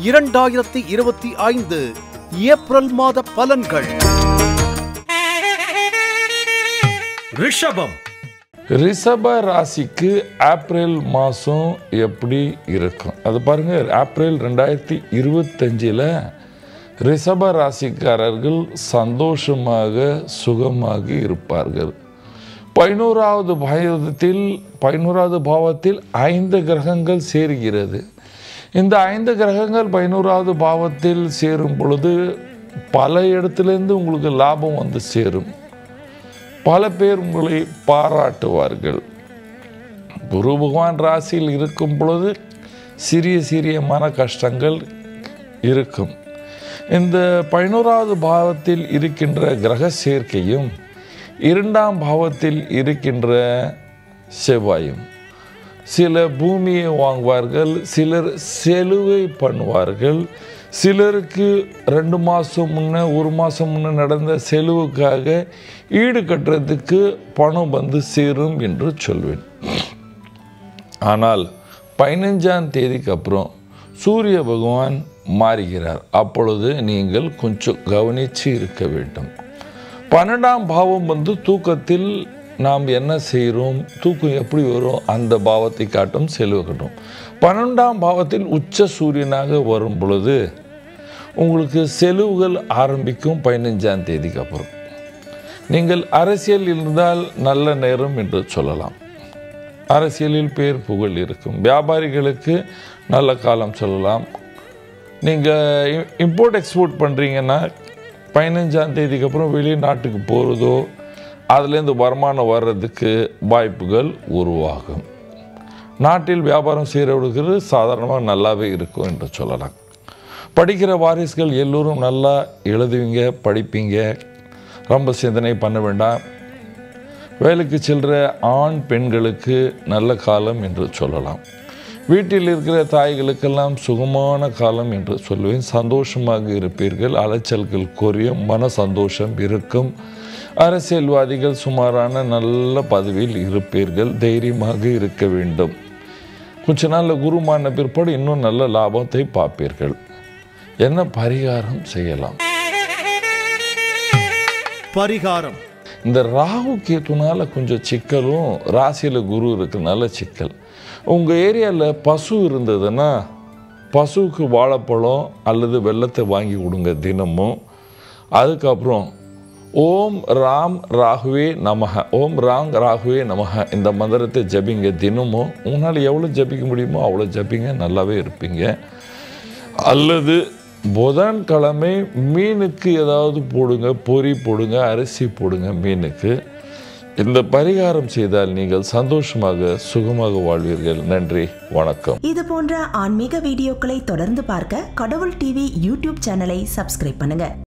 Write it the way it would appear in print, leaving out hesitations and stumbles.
2025 April மாத பலன்கள். ரிஷப ராசிக்கு ஏப்ரல் மாதம் எப்படி இருக்கும் அது பாருங்க. ஏப்ரல் 2025 ரிஷப ராசிக்காரர்கள் சந்தோஷமாக சுகமாக இருப்பார்கள். 11வது பாவத்தில் 5 கிரகங்கள் சேருகிறது. இந்த 5 கிரகங்கள் 11வது பாவத்தில் சேரும் பொழுது பல இடத்துலேருந்து உங்களுக்கு லாபம் வந்து சேரும். பல பேர் உங்களை பாராட்டுவார்கள். குரு பகவான் ராசியில் இருக்கும் பொழுது சிறிய மன கஷ்டங்கள் இருக்கும். இந்த 11வது பாவத்தில் இருக்கின்ற கிரக சேர்க்கையும் 2ஆம் பாவத்தில் இருக்கின்ற செவ்வாயும் சில பூமியை வாங்குவார்கள், சிலர் செலுவை பண்ணுவார்கள். சிலருக்கு 2 மாதம் முன்னே 1 மாதம் முன்னே நடந்த செலவுக்காக ஈடு கட்டுறதுக்கு பணம் வந்து சேரும் என்று சொல்வேன். ஆனால் 15ஆம் தேதிக்கு அப்புறம் சூரிய பகவான் மாறுகிறார். அப்பொழுது நீங்கள் கொஞ்சம் கவனித்து இருக்க வேண்டும். 12ஆம் பாவம் வந்து தூக்கத்தில் நாம் என்ன செய்கிறோம், தூக்கம் எப்படி வரும், அந்த பாவத்தை காட்டும், செலவு கட்டும். 12ஆம் பாவத்தில் உச்ச சூரியனாக வரும் பொழுது உங்களுக்கு செலவுகள் ஆரம்பிக்கும். 15ஆம் தேதிக்கு அப்புறம் நீங்கள் அரசியல் இருந்தால் நல்ல நேரம் என்று சொல்லலாம். அரசியலில் பேர் புகழ் இருக்கும். வியாபாரிகளுக்கு நல்ல காலம் சொல்லலாம். நீங்கள் இம்போர்ட் எக்ஸ்போர்ட் பண்ணுறீங்கன்னா 15ஆம் தேதிக்கு அப்புறம் வெளிநாட்டுக்கு போகிறதோ அதுலேருந்து வருமானம் வர்றதுக்கு வாய்ப்புகள் உருவாகும். நாட்டில் வியாபாரம் செய்கிறவர்களுக்கு சாதாரணமாக நல்லாவே இருக்கும் என்று சொல்லலாம். படிக்கிற வாரிசுகள் எல்லோரும் நல்லா எழுதுவீங்க, படிப்பீங்க, ரொம்ப சிந்தனை பண்ண வேண்டாம். வேலைக்கு செல்கிற ஆண் பெண்களுக்கு நல்ல காலம் என்று சொல்லலாம். வீட்டில் இருக்கிற தாய்களுக்கெல்லாம் சுகமான காலம் என்று சொல்லுவேன். சந்தோஷமாக இருப்பீர்கள். அலைச்சல்கள் குறையும், மன சந்தோஷம் இருக்கும். அரசியல்வாதிகள் சுமாரான நல்ல பதவியில் இருப்பீர்கள். தைரியமாக இருக்க வேண்டும். கொஞ்ச நாளில் குருமான பிற்பாடு இன்னும் நல்ல லாபத்தை பார்ப்பீர்கள். என்ன பரிகாரம் செய்யலாம்? இந்த ராகு கேத்துனால கொஞ்சம் சிக்கலும், ராசியில் குரு இருக்கிறதுனால சிக்கல். உங்கள் ஏரியாவில் பசு இருந்ததுன்னா பசுவுக்கு வாழைப்பழம் அல்லது வெல்லத்தை வாங்கி கொடுங்க தினமும். அதுக்கப்புறம் ஓம் ராம் ராகுவே நமக, ஓம் ராம் ராகுவே நமக இந்த மந்திரத்தை ஜபிங்க தினமும். உங்களால் எவ்வளோ ஜபிக்க முடியுமோ அவ்வளோ ஜபிங்க, நல்லாவே இருப்பீங்க. அல்லது புதன்கிழமை மீனுக்கு ஏதாவது போடுங்க, பொறி போடுங்க, அரிசி போடுங்க மீனுக்கு. இந்த பரிகாரம் செய்தால் நீங்கள் சந்தோஷமாக சுகமாக வாழ்வீர்கள். நன்றி, வணக்கம். இது போன்ற ஆன்மீக வீடியோக்களை தொடர்ந்து பார்க்க கடவுள் டிவி யூடியூப் சேனலை சப்ஸ்கிரைப் பண்ணுங்க.